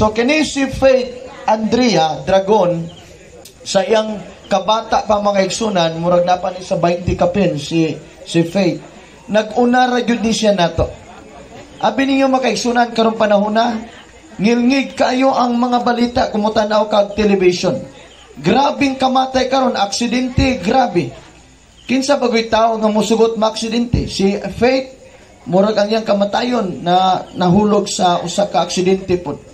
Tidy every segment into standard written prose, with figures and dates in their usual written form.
So kini si Faith Andrea Dragon sa iyang kabata pa mga igsunan, murag na pa ni sa 20 kapin si Faith. Nag-una ra gyud ni siya nato. Abi ninyo mga igsunan karong panahon na ngilngig kayo ang mga balita kumutanaw kag television. Grabing kamatay karon, aksidente, grabe. Kinsa bagoy tao nga mosugot maaksidente? Si Faith murag ang iyang kamatayon na nahulog sa usa ka aksidente pod.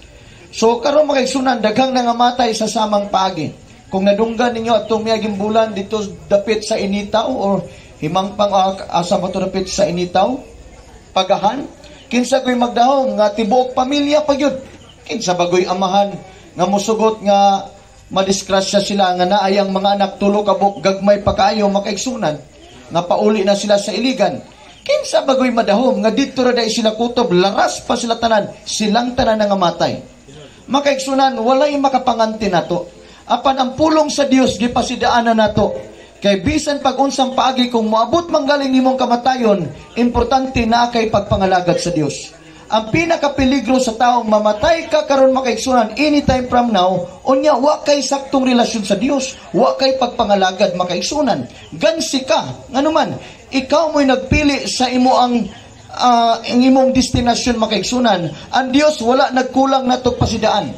So karon mga igsunan daghang nangamatay sa samang paagi. Kung nadunggan ninyo atong miaging bulan dito dapit sa Initaw or himangpang asa mo to dapit sa Initaw, Pagahan, kinsa ko'y magdahom nga tibuok pamilya pa gyud. Kinsa bagoy amahan nga mosugot nga madiskrasya sila nga naayang mga anak tulo ka buok gagmay pa kaayo makaigsunan nga pauli na sila sa iligan. Kinsa bagoy madahom nga didto ra day sila kutob, laras pa sila tanan, silang tanan nga matay. Makaigsunan, walay makapanganti nato. Apan ang pulong sa Dios gipasidaanan nato. Kay bisan pag-unsang paagi kung moabot manggaling nimong kamatayon, importante na kay pagpangalagad sa Dios. Ang pinakapeligro sa taong mamatay ka karon makaigsunan anytime from now, unya wa kay saktong relasyon sa Dios, wa kay pagpangalagad makaigsunan. Gansi ka, nganuman, ikaw mo'y nagpili sa imo ang imong destinasyon makaigsunan. Ang Dios wala nagkulang nato pasidaan.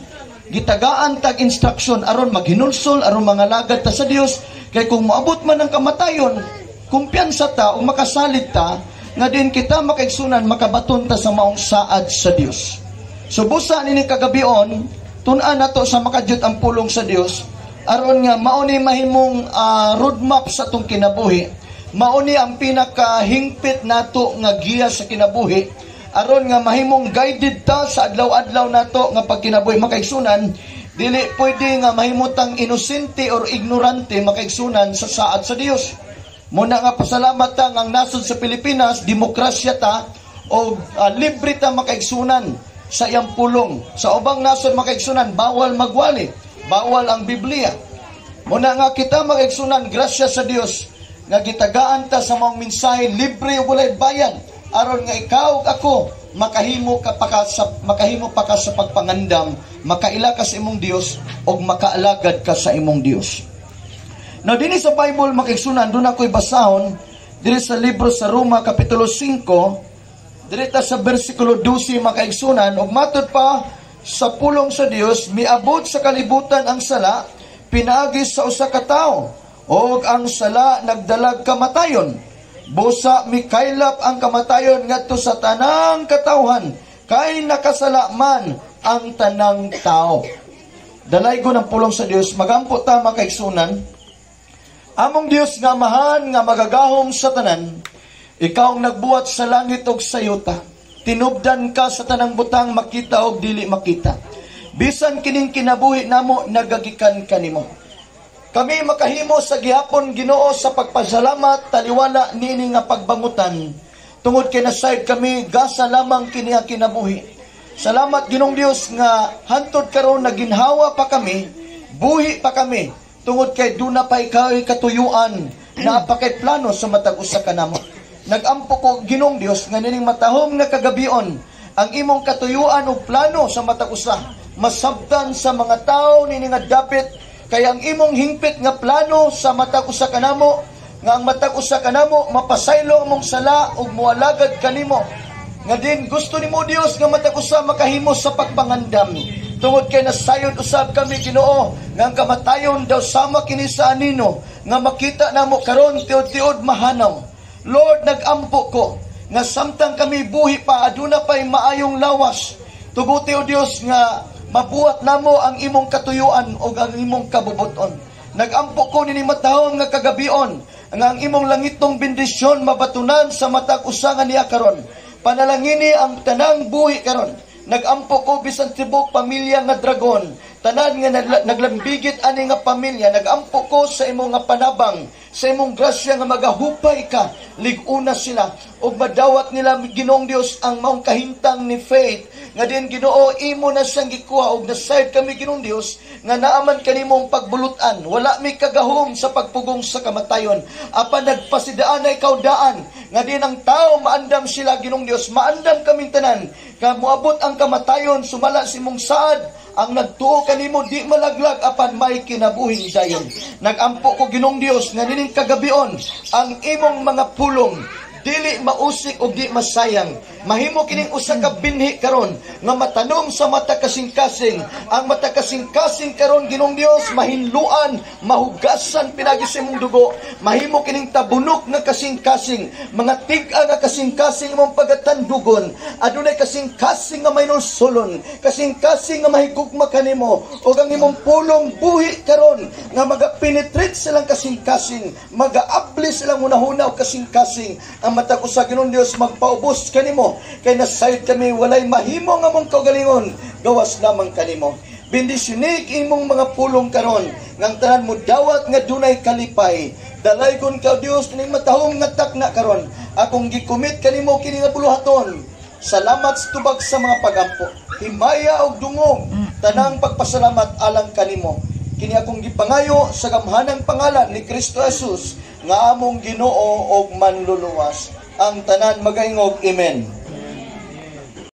Gitagaan tag instruction aron maghinulsol aron mangalagad ta sa Dios. Kay kung moabot man ang kamatayon, kumpiyansa ta o makasalit ta nga din kita makaigsunan makabaton ta sa maong saad sa Dios. So busa nini kagabion, tun-an nato sa makadyot ang pulong sa Dios aron nga mao ni mahimong roadmap sa tong kinabuhi. Mauni ang pinakahingpit nato nga giya sa kinabuhi aron nga mahimong guided ta sa adlaw-adlaw nato nga pagkinabuhi makaigsunan. Dili pwede nga mahimutang inosente or ignorante makaigsunan sa saad sa Dios. Muna nga pasalamat ta nga ang nasod sa Pilipinas demokrasya ta o libre ta makaigsunan sa iyang pulong. Sa ubang nasod makaigsunan bawal magwali, bawal ang Biblia. Muna nga kita makaigsunan grasya sa Dios nga gitagaan ta sa mga mensahe libre o walay bayad aron nga ikaw ako makahimo pa ka sa pagpangandam, makaila ka sa imong Dios o makaalagad ka sa imong Dios. Now dinhi sa Bible makaigsunan doon ako'y basahon diri sa libro sa Roma kapitulo 5 diri ta sa bersikulo 12 makaigsunan ug matud pa sa pulong sa Dios miabot sa kalibutan ang sala pinaagi sa usa ka tawo. Og ang sala nagdalag kamatayon. Busa mikaylap ang kamatayon ngadto sa tanang katawhan kay nakasala man ang tanang tao. Dalaygon ang pulong sa Dios, magampo ta makaigsunan. Among Dios nga amahan nga magagahom sa tanan, ikaw ang nagbuhat sa langit ug sa yuta. Tinubdan ka sa tanang butang makita og dili makita. Bisan kining kinabuhi namo nagagikan kanimo. Kami makahimo sa gihapon Ginoo sa pagpasalamat taliwala nini nga pagbangutan. Tungod kay nasayod kami gasa lamang kini ang kinabuhi. Salamat Ginoong Dios nga hantod karon naginhawa pa kami, buhi pa kami. Tungod kay duna pa ikaw katuyuan na apakay plano sa matag usa kanamo. Nagampo ko Ginoong Dios nga nining matahom nga kagabion ang imong katuyuan ug plano sa matag usa masabtan sa mga tawo nini nga dapit. Kaya ang imong hingpit nga plano sa matag usa kanamo, nga ang matag usa kanamo mapasaylo among sala ug mualagad kanimo. Nga din gusto nimo Dios nga matag usa makahimo sa pagpangandam. Tungod kay nasayod usab kami Ginoo nga ang kamatayon daw sama kini sa anino nga makita namo karon tiud-tiud mahanaw. Lord, nagampo ko nga samtang kami buhi pa aduna pay maayong lawas. Tuguti o Dios nga mabuhat namo ang imong katuyuan o ang imong kabubuton. Nagampo ko nini matahom nga kagabion nga ang imong langitong bendisyon mabatunan sa matag usa nga niya karon. Panalangini ang tanang buhi karon. Nagampo ko bisan tibok pamilya nga dragon tanan nga naglambigit ani nga pamilya, nagampo ko sa imong nga panabang, sa imong grasya nga magahupay ka, liguna sila ug madawat nila Ginoong Dios ang maong kahintang ni Faith nga din Ginoo imo na siyang gikuha ug nasayod kami Ginoong Dios nga naaman kanimong pagbulutan, wala mi kagahom sa pagpugong sa kamatayon, apan nagpasidaan na ikaw daan nga din ang tao maandam sila Ginoong Dios, maandam kaming tanan nga moabot ang kamatayon sumala si mong saad ang nagtuo kanimo di malaglag apan may kinabuhing dayon. Nagampo ko Ginoong Dios nga nining kagabion ang imong mga pulong dili mausik og di masayang, mahimo kining usa ka binhi karon nga matanom sa mata kasing-kasing. Ang mata kasing-kasing karon Ginoong Dios mahinluan, mahugasan pinagi sa imong dugo, mahimo kining tabunok nga kasing-kasing, mga tig-a nga kasing-kasing imong pagatandugon, adunay kasing-kasing nga maynusulon, kasing-kasing nga mahigugma kanimo, ug ang imong pulong buhi karon nga magapenetrate silang kasing-kasing, magaapli silang hunahuna og kasing-kasing. Ang matag usa Ginoong Dios magpaubos kanimo kay nasayod kami, walay mahimo nga mong kaugalingon gawas lamang kanimo. Bendisyonik imong mga pulong karon ngang tanan mo dawat nga dunay kalipay. Dalaygon ka Dios kining matahong nga takna karon, akong gikumit kanimo kini nga buluhaton. Salamat sa tubag sa mga pagampo, himaya og dungog, tanang pagpasalamat alang kanimo. Kini akong gipangayo sa gamhanang pangalan ni Kristo Jesus nga among Ginoo og manluluwas. Ang tanan magaingog, amen.